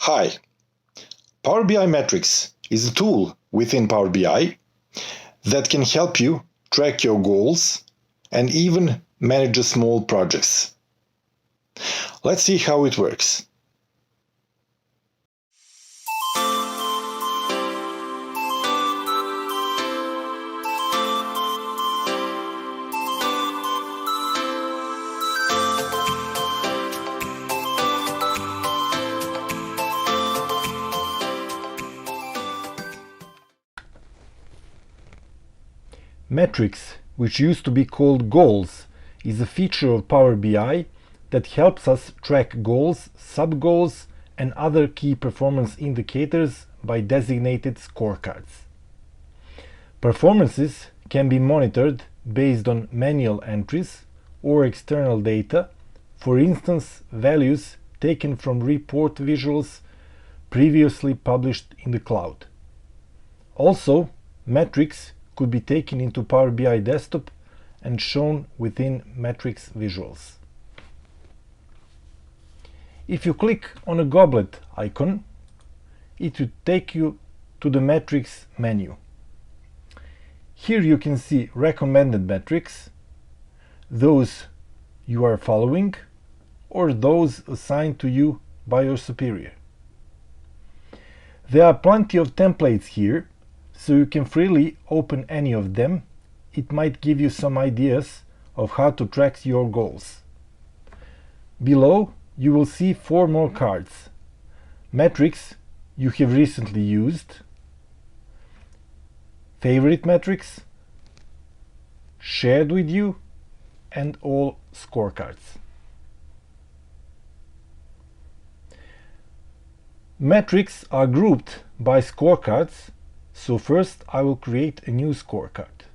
Hi, Power BI Metrics is a tool within Power BI that can help you track your goals and even manage small projects. Let's see how it works. Metrics, which used to be called goals, is a feature of Power BI that helps us track goals, sub-goals, and other key performance indicators by designated scorecards. Performances can be monitored based on manual entries or external data, for instance, values taken from report visuals previously published in the cloud. Also, metrics could be taken into Power BI Desktop and shown within metrics visuals. If you click on a goblet icon, it will take you to the metrics menu. Here you can see recommended metrics, those you are following, or those assigned to you by your superior. There are plenty of templates here, so you can freely open any of them. It might give you some ideas of how to track your goals. Below you will see 4 more cards: metrics you have recently used, favorite metrics, shared with you, and all scorecards. Metrics are grouped by scorecards, so first I will create a new scorecard.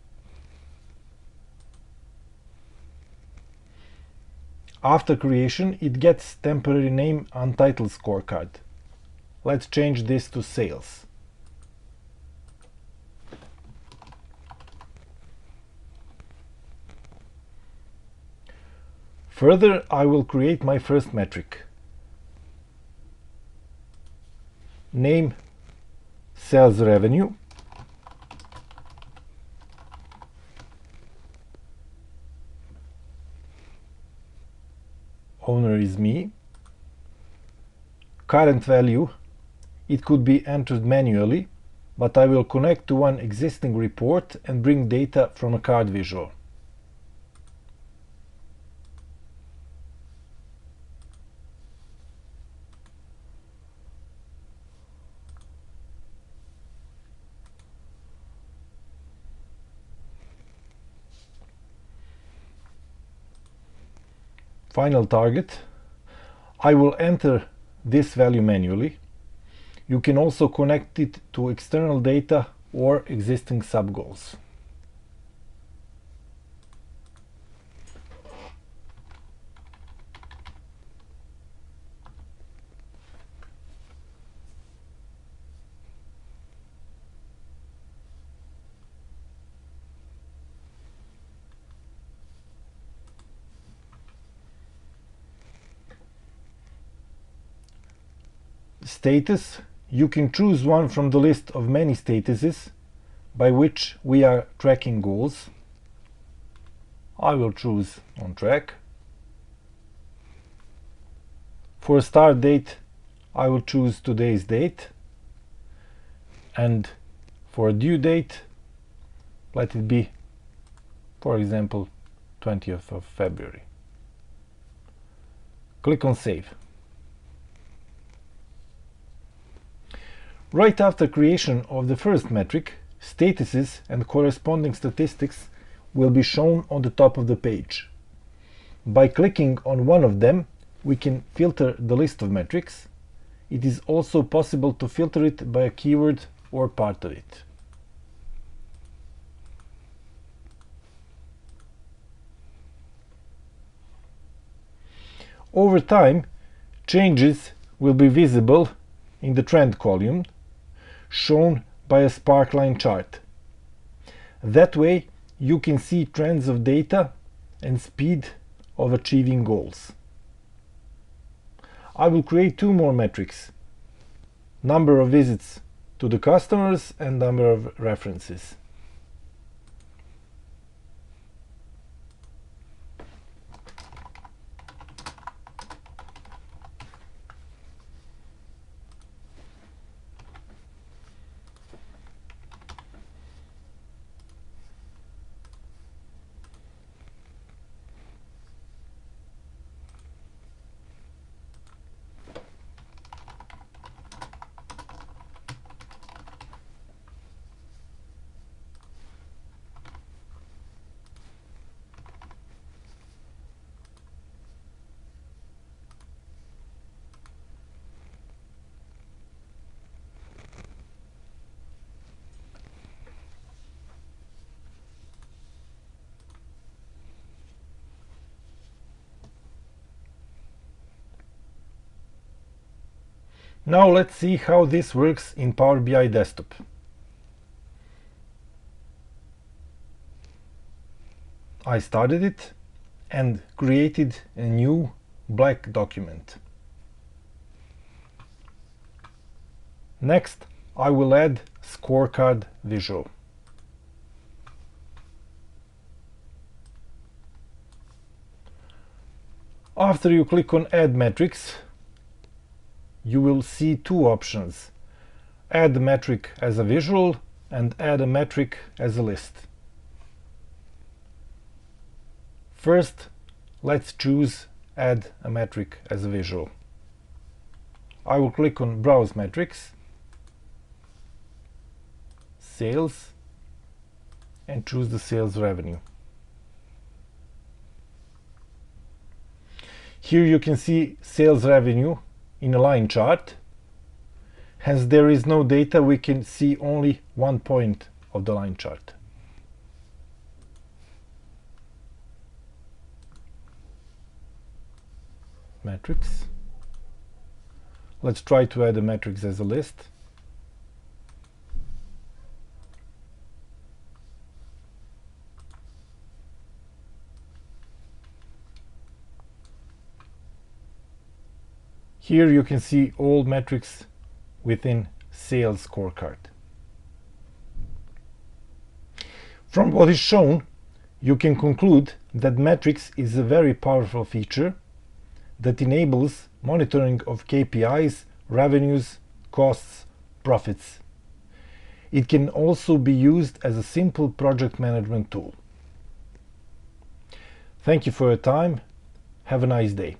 After creation, it gets temporary name Untitled Scorecard. Let's change this to Sales. Further, I will create my first metric. Name Sales Revenue. Owner is me. Current value, it could be entered manually, but I will connect to one existing report and bring data from a card visual. Final target, I will enter this value manually. You can also connect it to external data or existing sub-goals. Status, you can choose one from the list of many statuses by which we are tracking goals. I will choose on track. For start date, I will choose today's date, and for due date, let it be, for example, 20th of February. Click on Save. Right after creation of the first metric, statuses and corresponding statistics will be shown on the top of the page. By clicking on one of them, we can filter the list of metrics. It is also possible to filter it by a keyword or part of it. Over time, changes will be visible in the trend column, shown by a sparkline chart. That way you can see trends of data and speed of achieving goals. I will create 2 more metrics: number of visits to the customers and number of references. Now let's see how this works in Power BI Desktop. I started it and created a new black document. Next, I will add scorecard visual. After you click on Add Metrics, you will see two options: add a metric as a visual and add a metric as a list. First, let's choose add a metric as a visual. I will click on Browse Metrics, Sales, and choose the sales revenue. Here you can see sales revenue in a line chart. Hence there is no data, we can see only one point of the line chart. Metrics. Let's try to add a metrics as a list. Here you can see all metrics within Sales Scorecard. From what is shown, you can conclude that metrics is a very powerful feature that enables monitoring of KPIs, revenues, costs, profits. It can also be used as a simple project management tool. Thank you for your time. Have a nice day.